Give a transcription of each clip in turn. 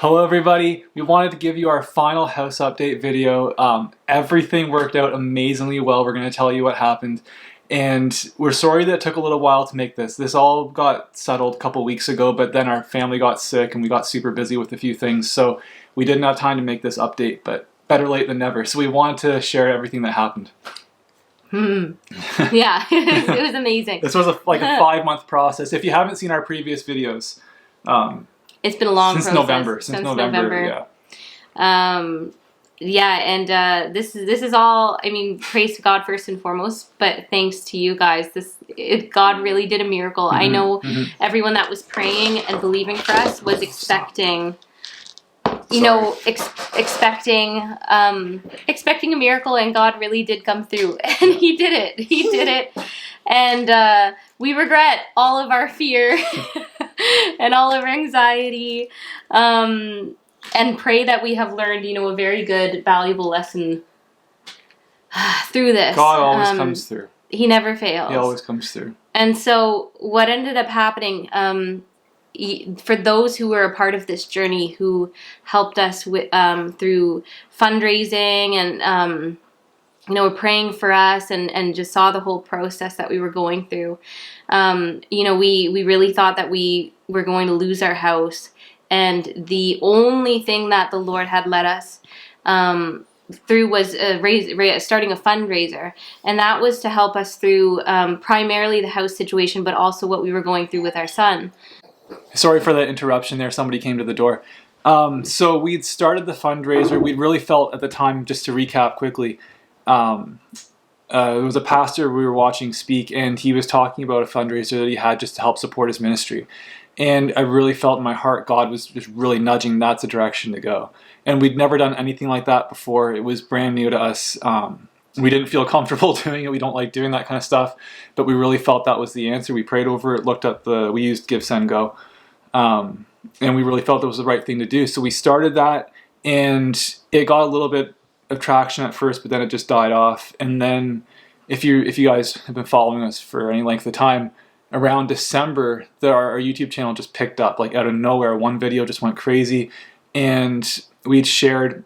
Hello everybody, we wanted to give you our final house update video. Everything worked out amazingly well. We're going to tell you what happened. And we're sorry that it took a little while to make this. This all got settled a couple weeks ago, but then our family got sick and we got super busy with a few things. So we didn't have time to make this update, but better late than never. So we wanted to share everything that happened. Yeah, it was amazing. This was like a 5-month process. If you haven't seen our previous videos, it's been a long since process. Since November. Yeah, and this is all. I mean, praise to God first and foremost, but thanks to you guys. God really did a miracle. I know everyone that was praying and believing for us was expecting. Expecting a miracle, and God really did come through, and He did it. He did it, and we regret all of our fear and all of our anxiety, and pray that we have learned, a very good, valuable lesson through this. God always comes through. He never fails. He always comes through. And so, what ended up happening? For those who were a part of this journey, who helped us with through fundraising and were praying for us and just saw the whole process that we were going through, we really thought that we were going to lose our house, and the only thing that the Lord had led us through was starting a fundraiser, and that was to help us through primarily the house situation, but also what we were going through with our son. Sorry for that interruption there. Somebody came to the door. So we'd started the fundraiser. We really felt at the time, just to recap quickly, there was a pastor we were watching speak, and he was talking about a fundraiser that he had just to help support his ministry. And I really felt in my heart God was just really nudging that's the direction to go. And we'd never done anything like that before. It was brand new to us. We didn't feel comfortable doing it. We don't like doing that kind of stuff, but we really felt that was the answer. We prayed over it, looked at we used Give, Send, Go, and we really felt it was the right thing to do. So we started that, and it got a little bit of traction at first, but then it just died off. And then if you guys have been following us for any length of time, around December, our YouTube channel just picked up, like out of nowhere. One video just went crazy, and we'd shared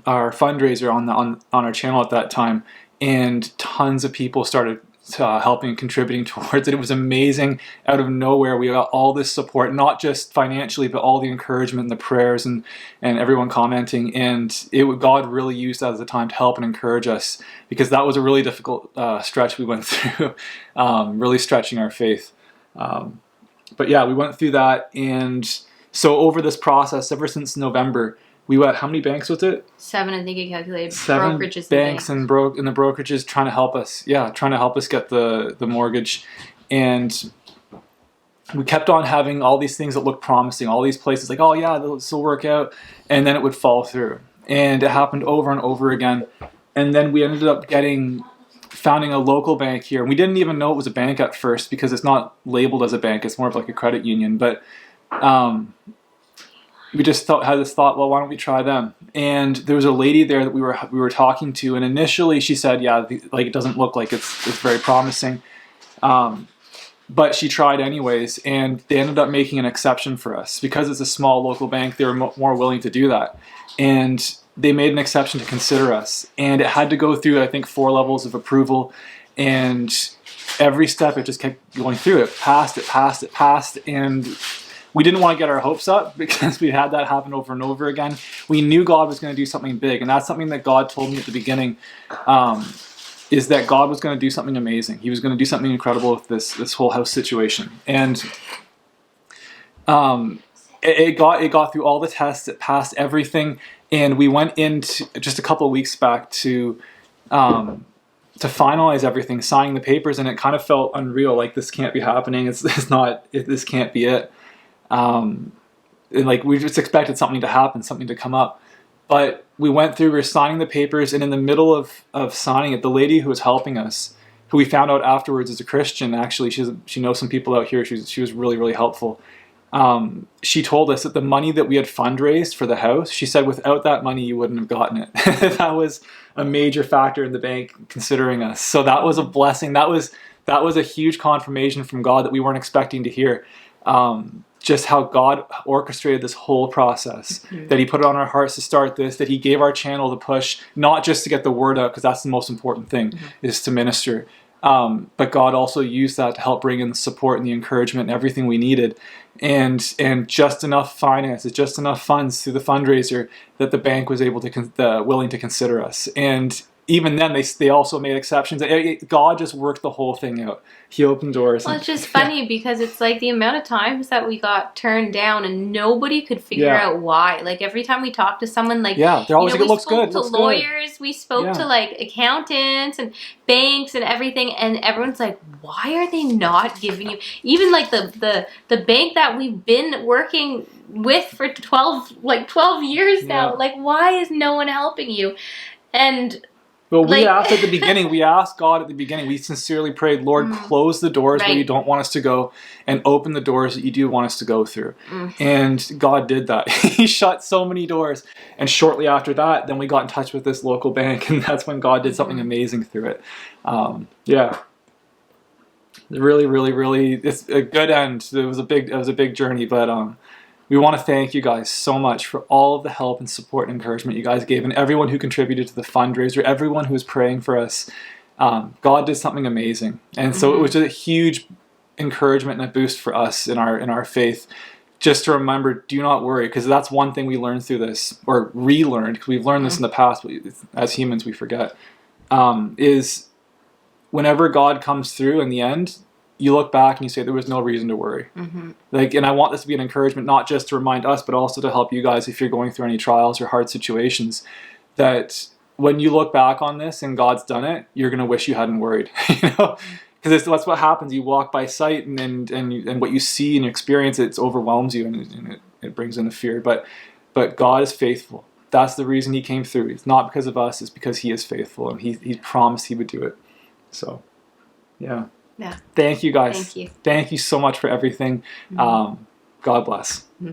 our fundraiser on our channel at that time, and tons of people started helping and contributing towards it. It was amazing. Out of nowhere, we got all this support, not just financially, but all the encouragement and the prayers and everyone commenting. And God really used that as a time to help and encourage us, because that was a really difficult stretch we went through, really stretching our faith. But yeah, we went through that. And so over this process, ever since November, we went, how many banks was it? 7, I think I calculated. 7 brokerages banks and the brokerages trying to help us get the mortgage. And we kept on having all these things that looked promising, all these places like, oh yeah, this will work out, and then it would fall through. And it happened over and over again. And then we ended up founding a local bank here. And we didn't even know it was a bank at first, because it's not labeled as a bank, it's more of like a credit union. But we just had this thought, well, why don't we try them? And there was a lady there that we were talking to, and initially she said, yeah, like it doesn't look like it's very promising, but she tried anyways, and they ended up making an exception for us because it's a small local bank. They were more willing to do that, and they made an exception to consider us. And it had to go through, I think, 4 levels of approval, and every step it just kept going through. It passed, and we didn't want to get our hopes up, because we had that happen over and over again. We knew God was going to do something big, and that's something that God told me at the beginning, is that God was going to do something amazing. He was going to do something incredible with this whole house situation. And it got through all the tests. It passed everything, and we went into just a couple of weeks back to finalize everything, signing the papers, and it kind of felt unreal. Like, this can't be happening. This can't be it. And like, we just expected something to happen, something to come up. But we went through, we were signing the papers, and in the middle of signing it, the lady who was helping us, who we found out afterwards is a Christian, actually, she knows some people out here, she was really, really helpful. She told us that the money that we had fundraised for the house, she said, without that money, you wouldn't have gotten it. That was a major factor in the bank considering us. So that was a blessing. That was a huge confirmation from God that we weren't expecting to hear. just how God orchestrated this whole process, that he put it on our hearts to start this, that he gave our channel the push, not just to get the word out, because that's the most important thing, is to minister. But God also used that to help bring in the support and the encouragement and everything we needed. And just enough finances, just enough funds through the fundraiser that the bank was able to, willing to consider us. And even then, they also made exceptions. God just worked the whole thing out. He opened doors. Well, it's just funny because it's like the amount of times that we got turned down and nobody could figure out why. Like every time we talked to someone, like they're always like, it looks good. We spoke to lawyers, we spoke to like accountants and banks and everything, and everyone's like, why are they not giving you? Even like the bank that we've been working with for 12 years now. Like, why is no one helping you? And well, we asked at the beginning, we asked God at the beginning, we sincerely prayed, Lord, close the doors where you don't want us to go and open the doors that you do want us to go through. And God did that. He shut so many doors. And shortly after that, then we got in touch with this local bank, and that's when God did something amazing through it. Really, really, really, it's a good end. It was a big journey, but we want to thank you guys so much for all of the help and support and encouragement you guys gave, and everyone who contributed to the fundraiser, everyone who was praying for us. God did something amazing, and so it was a huge encouragement and a boost for us in our faith. Just to remember, do not worry, because that's one thing we learned through this, or relearned, because we've learned this in the past, but as humans we forget. Is whenever God comes through in the end, you look back and you say there was no reason to worry. And I want this to be an encouragement, not just to remind us, but also to help you guys if you're going through any trials or hard situations, that when you look back on this and God's done it, you're going to wish you hadn't worried. Because that's what happens. You walk by sight, and what you see and you experience, it overwhelms you, and it brings in the fear. But God is faithful. That's the reason he came through. It's not because of us. It's because he is faithful, and he promised he would do it. So, yeah. Thank you guys. Thank you. Thank you so much for everything. God bless.